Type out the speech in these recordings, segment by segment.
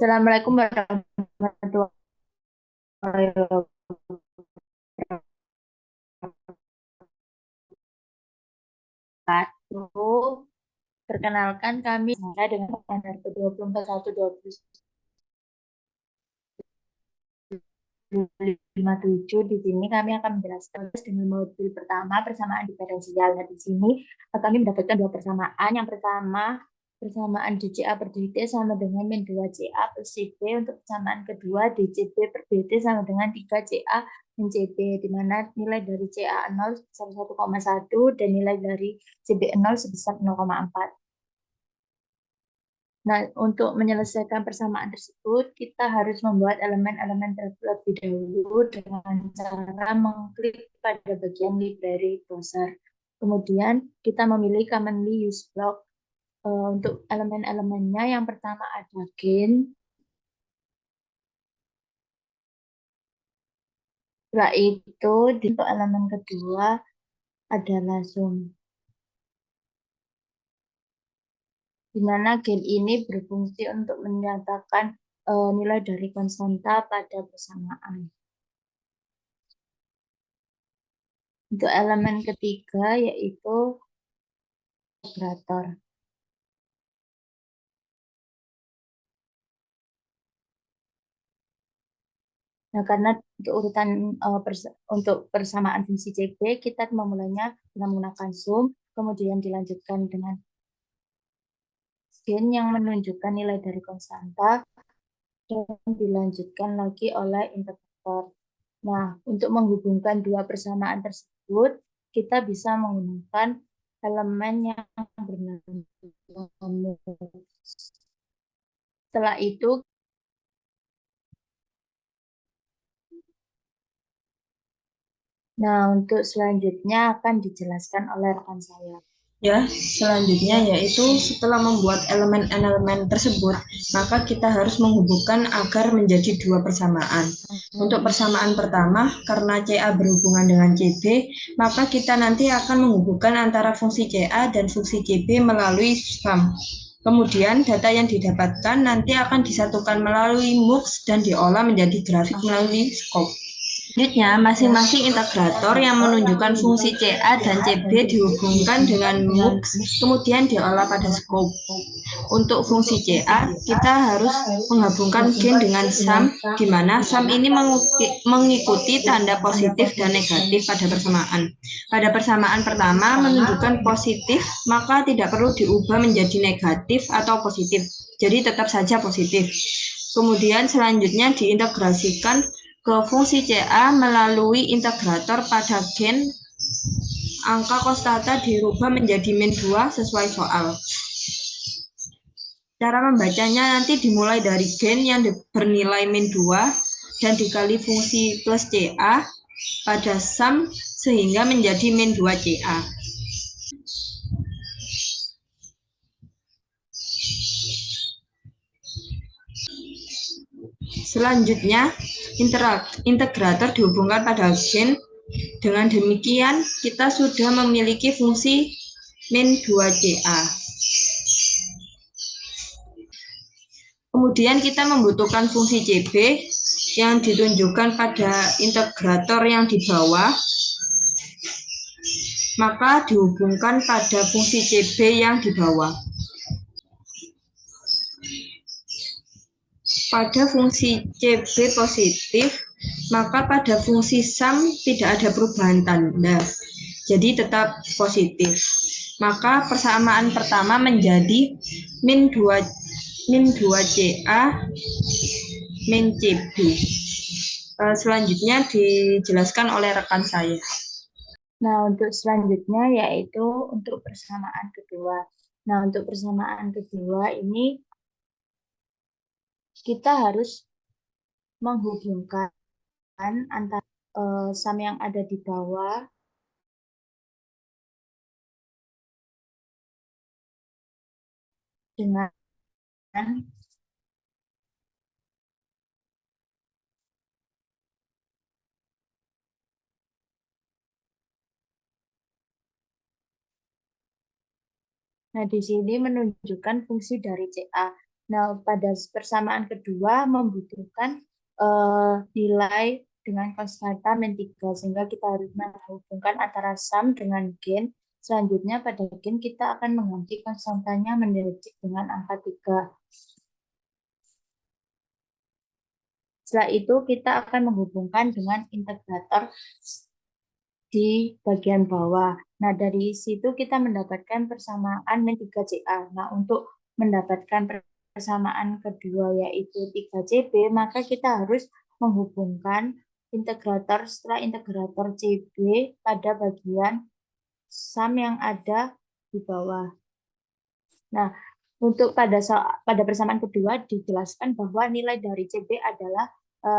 Assalamualaikum warahmatullahi wabarakatuh. Perkenalkan kami saya dengan tanggal 20 di sini kami akan menjelaskan dengan modul pertama persamaan diferensial. Nah, di sini kami mendapatkan dua persamaan. Yang pertama, persamaan DCA per DT sama dengan min 2CA plus CB. Untuk persamaan kedua, DCB per DT sama dengan 3CA min CB, di mana nilai dari CA 0 sebesar 1,1 dan nilai dari CB 0 sebesar 0,4. Nah, untuk menyelesaikan persamaan tersebut, kita harus membuat elemen-elemen terlebih dahulu dengan cara mengklik pada bagian library browser. Kemudian kita memilih commonly used block. Untuk elemen-elemennya, yang pertama ada gain, setelah itu untuk elemen kedua adalah zoom, di mana gain ini berfungsi untuk menyatakan nilai dari konstanta pada persamaan. Untuk elemen ketiga yaitu operator. Nah, karena untuk urutan untuk persamaan fungsi CB, kita memulainya dengan menggunakan zoom, kemudian dilanjutkan dengan gain yang menunjukkan nilai dari konstanta, dan dilanjutkan lagi oleh integrator. Nah, untuk menghubungkan dua persamaan tersebut, kita bisa menggunakan elemen yang bernama mux. Setelah itu, nah untuk selanjutnya akan dijelaskan oleh rekan saya. Ya, selanjutnya yaitu setelah membuat elemen-elemen tersebut, maka kita harus menghubungkan agar menjadi dua persamaan. Untuk persamaan pertama, karena CA berhubungan dengan CB, maka kita nanti akan menghubungkan antara fungsi CA dan fungsi CB melalui sum. Kemudian data yang didapatkan nanti akan disatukan melalui MUX dan diolah menjadi grafik melalui scope. Selanjutnya, masing-masing integrator yang menunjukkan fungsi CA dan CB dihubungkan dengan MUX, kemudian diolah pada scope. Untuk fungsi CA, kita harus menggabungkan gain dengan sum, di mana sum ini mengikuti tanda positif dan negatif pada persamaan. Pada persamaan pertama menunjukkan positif, maka tidak perlu diubah menjadi negatif atau positif. Jadi tetap saja positif. Kemudian selanjutnya diintegrasikan ke fungsi CA melalui integrator pada gain, angka konstanta dirubah menjadi min 2 sesuai soal. Cara membacanya nanti dimulai dari gain yang bernilai min 2 dan dikali fungsi plus CA pada sum sehingga menjadi min 2 CA. Selanjutnya, integrator dihubungkan pada gain. Dengan demikian, kita sudah memiliki fungsi min 2CA. Kemudian kita membutuhkan fungsi CB yang ditunjukkan pada integrator yang di bawah, maka dihubungkan pada fungsi CB yang di bawah. Pada fungsi CB positif, maka pada fungsi sum tidak ada perubahan tanda, jadi tetap positif. Maka persamaan pertama menjadi min 2CA min CB. Selanjutnya dijelaskan oleh rekan saya. Nah, untuk selanjutnya yaitu untuk persamaan kedua. Nah, untuk persamaan kedua ini kita harus menghubungkan antara sum yang ada di bawah dengan. Nah, di sini menunjukkan fungsi dari CA. Nah, pada persamaan kedua membutuhkan nilai dengan konstanta min 3, sehingga kita harus menghubungkan antara sum dengan gen. Selanjutnya pada gen kita akan mengganti konstantanya menjadi dengan angka 3. Setelah itu kita akan menghubungkan dengan integrator di bagian bawah. Nah, dari situ kita mendapatkan persamaan min 3CA. Nah, untuk mendapatkan persamaan kedua yaitu 3CB, maka kita harus menghubungkan integrator setelah integrator CB pada bagian sum yang ada di bawah. Nah, untuk pada persamaan kedua dijelaskan bahwa nilai dari CB adalah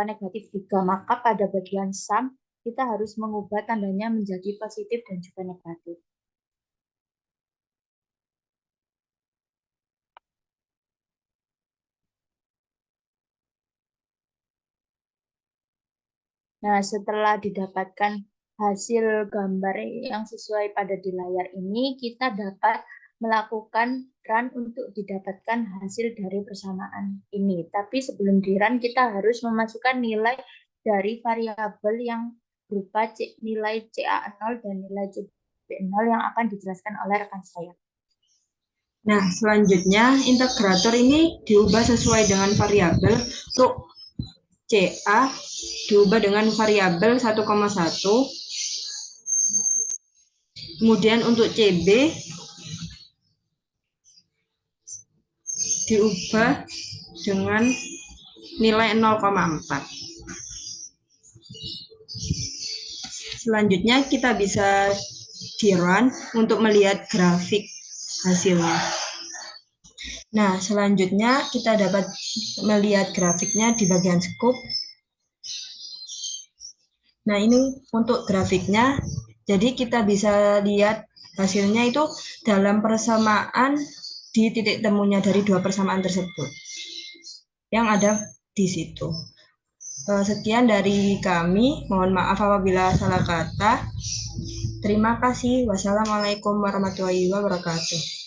negatif 3. Maka pada bagian sum kita harus mengubah tandanya menjadi positif dan juga negatif. Nah, setelah didapatkan hasil gambar yang sesuai pada di layar ini, kita dapat melakukan run untuk didapatkan hasil dari persamaan ini. Tapi sebelum di run, kita harus memasukkan nilai dari variabel yang berupa nilai CA0 dan nilai CB0 yang akan dijelaskan oleh rekan saya. Nah, selanjutnya integrator ini diubah sesuai dengan variabel. Untuk CA diubah dengan variabel 1,1. Kemudian untuk CB diubah dengan nilai 0,4. Selanjutnya kita bisa di run untuk melihat grafik hasilnya. Nah, selanjutnya kita dapat melihat grafiknya di bagian scope. Nah, ini untuk grafiknya. Jadi kita bisa lihat hasilnya itu dalam persamaan di titik temunya dari dua persamaan tersebut yang ada di situ. Sekian dari kami. Mohon maaf apabila salah kata. Terima kasih. Wassalamualaikum warahmatullahi wabarakatuh.